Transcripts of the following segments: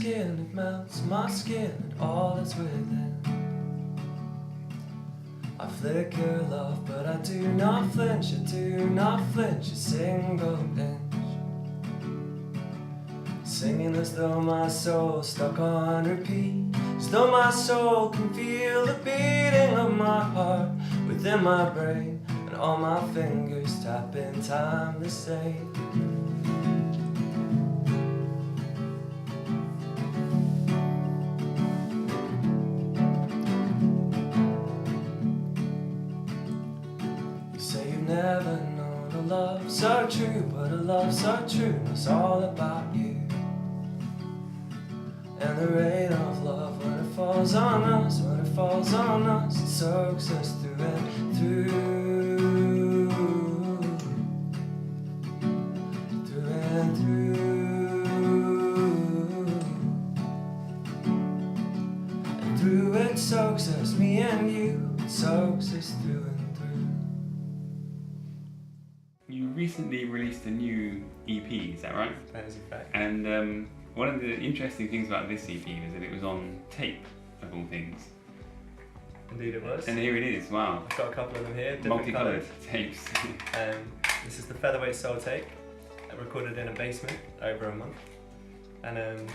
skin, it melts my skin and all that's within. I flicker love, but I do not flinch, I do not flinch a single inch. Singing as though my soul's stuck on repeat, as though my soul can feel the beating of my heart within my brain, and all my fingers tap in time the same. You say you've never known a love so true, but a love so true knows all about you. And the rain of love, when it falls on us, when it falls on us, it soaks us through and through, through and through, and through it soaks us, me and you, it soaks us through and through. You recently released a new EP, is that right? That is a fact. And one of the interesting things about this EP was that it was on tape, of all things. Indeed it was. And here it is, wow. I've got a couple of them here, Multicoloured tapes. This is the Featherweight Soul tape, recorded in a basement over a month. And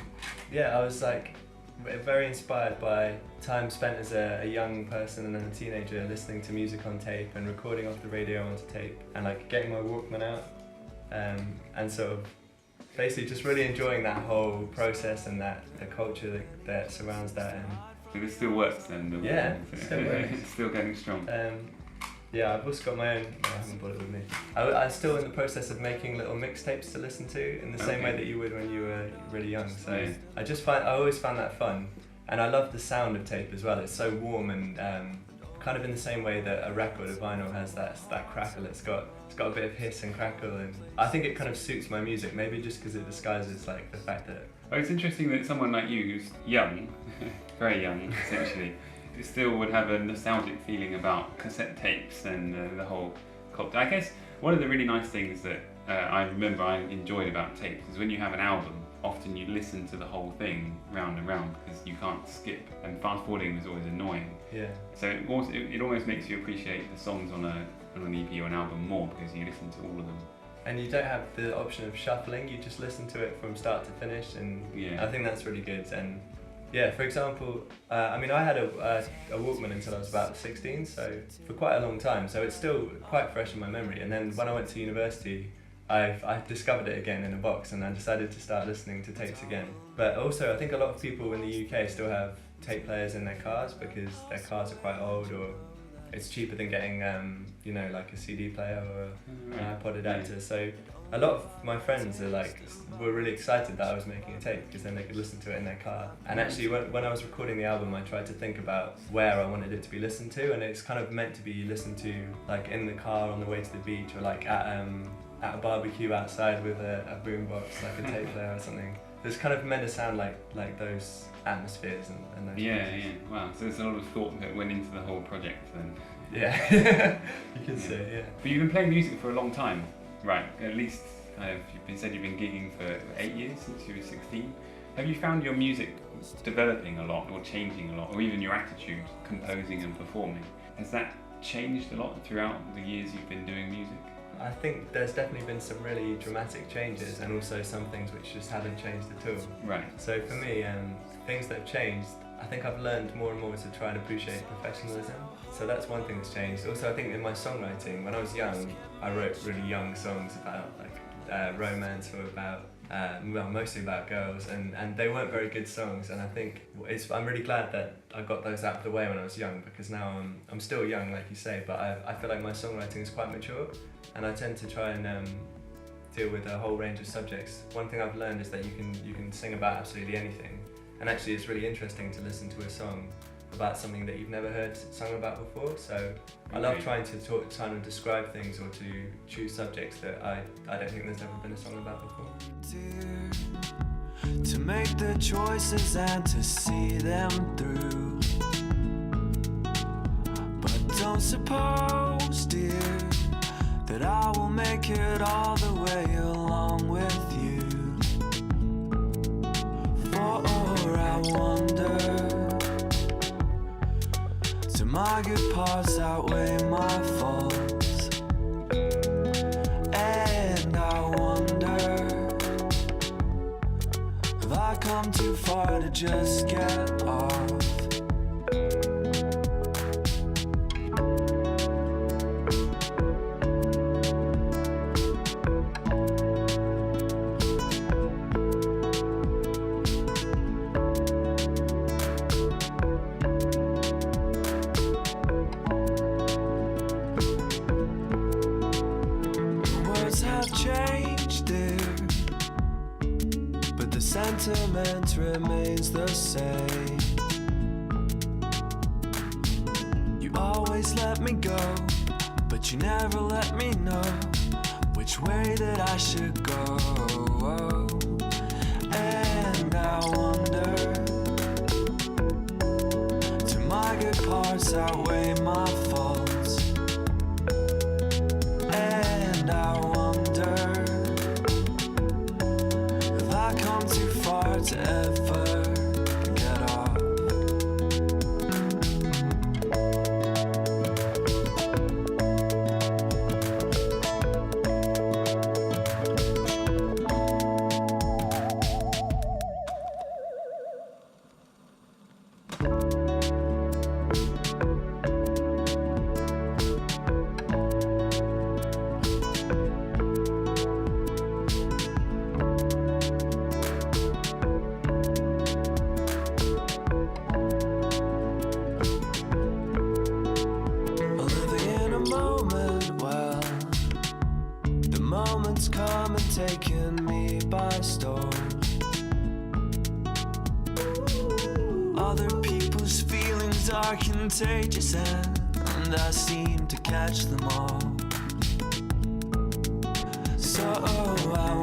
yeah, I was like very inspired by time spent as a young person and a teenager listening to music on tape and recording off the radio onto tape and like getting my Walkman out and sort of basically just really enjoying that whole process and the culture that surrounds that. So this still works then? Yeah, it still works. It's still going strong. Yeah, I've also got my own, I haven't brought it with me. I'm still in the process of making little mixtapes to listen to in the same way that you would when you were really young. So yeah. I always found that fun. And I love the sound of tape as well. It's so warm and kind of in the same way that a record, a vinyl, has that crackle. It's got a bit of hiss and crackle, and I think it kind of suits my music, maybe just because it disguises like the fact that... Well, it's interesting that someone like you, who's young, very young essentially, still would have a nostalgic feeling about cassette tapes and the whole culture. I guess one of the really nice things that I remember I enjoyed about tapes is when you have an album, often you listen to the whole thing round and round because you can't skip, and fast forwarding was always annoying. Yeah. So it almost makes you appreciate the songs on an EP or an album more because you listen to all of them. And you don't have the option of shuffling, you just listen to it from start to finish, and yeah. I think that's really good. And yeah, for example, I mean I had a Walkman until I was about 16, so for quite a long time, so it's still quite fresh in my memory. And then when I went to university, I discovered it again in a box, and I decided to start listening to tapes again. But also I think a lot of people in the UK still have tape players in their cars because their cars are quite old, or it's cheaper than getting you know, like a CD player or an iPod adapter. So a lot of my friends were really excited that I was making a tape because then they could listen to it in their car. And actually when I was recording the album, I tried to think about where I wanted it to be listened to, and it's kind of meant to be listened to like in the car on the way to the beach, or like at a barbecue outside with a boombox, like a tape player or something. It's kind of meant to sound like those atmospheres and those yeah. Wow, so there's a lot of thought that went into the whole project then. Yeah, you can say, yeah. But you've been playing music for a long time, right? At least you've been gigging for 8 years, since you were 16. Have you found your music developing a lot or changing a lot, or even your attitude composing and performing? Has that changed a lot throughout the years you've been doing music? I think there's definitely been some really dramatic changes, and also some things which just haven't changed at all. Right. So for me, things that have changed, I think I've learned more and more to try and appreciate professionalism. So that's one thing that's changed. Also, I think in my songwriting, when I was young, I wrote really young songs about like romance, or about well, mostly about girls, and they weren't very good songs. And I think I'm really glad that I got those out of the way when I was young, because now I'm still young, like you say, but I feel like my songwriting is quite mature, and I tend to try and deal with a whole range of subjects. One thing I've learned is that you can sing about absolutely anything, and actually it's really interesting to listen to a song about something that you've never heard sung about before. So I love trying to describe things, or to choose subjects that I don't think there's ever been a song about before. To make the choices and to see them through, but don't suppose, dear, that I will make it all the way along with you. For or I wonder, do my good parts outweigh my faults? And I wonder, have I come too far to just get off? Sentiment remains the same. You always let me go, but you never let me know which way that I should go. And I wonder, do my good parts outweigh my faults? And I wonder, to ever get off. Taking me by storm. Other people's feelings are contagious, and I seem to catch them all. So I